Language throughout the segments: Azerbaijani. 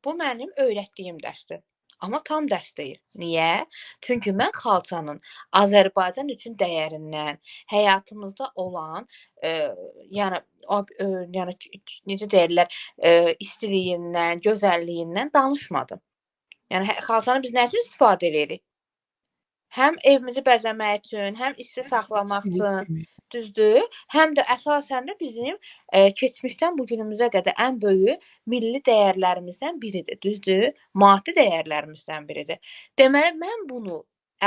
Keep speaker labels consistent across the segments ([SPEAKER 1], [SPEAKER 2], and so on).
[SPEAKER 1] bu mənim öyrətdiyim dərsdir. Amma tam dərs deyil. Niyə? Çünki mən xalçanın Azərbaycan üçün dəyərindən, həyatımızda olan, yəni yəni necə deyirlər, istiliyindən, gözəlliyindən danışmadım. Yəni xalçanı biz nə üçün istifadə edirik? Həm evimizi bəzəmək üçün, həm isti saxlamaq üçün, düzdür? Həm də əsasən də bizim keçmişdən bu günümüzə qədər ən böyük milli dəyərlərimizdən biridir, düzdür? Maddi dəyərlərimizdən biridir. Deməli, mən bunu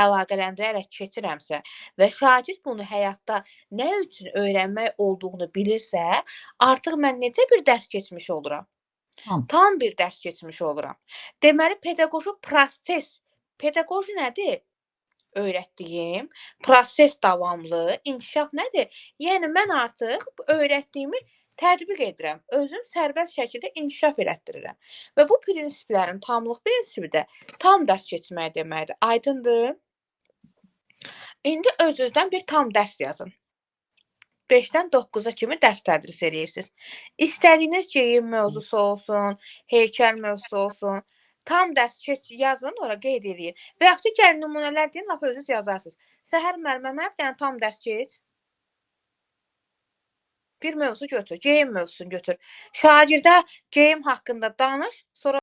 [SPEAKER 1] əlaqələndirərək keçirəmsə və şagird bunu həyatda nə üçün öyrənmək olduğunu bilirsə, artıq mən necə bir dərs keçmiş oluram? Tam bir dərs keçmiş oluram. Deməli, pedaqoji nədir? Öyrətdiyim proses davamlı, inkişaf nədir? Yəni mən artıq öyrətdiyimi tətbiq edirəm. Özüm sərbəst şəkildə inkişaf elətdirirəm. Və bu prinsiplərin tamlıq prinsipi də tam dərs keçmək deməkdir. Aydındır? İndi öz-özdən bir tam dərs yazın. 5-dən 9-a kimi dərs tədris edirsiniz. İstədiyiniz geyim mövzusu olsun, heykəl mövzusu olsun. Tam dərs yazın, ora qeyd edin. Və yaxud gəlin nümunələr deyin, lap özünüz yazarsınız. Səhər müəllimə, yəni tam dərs keç. Bir mövzu götür, geyim mövzusunu götür. Şagirdə geyim haqqında danış, sonra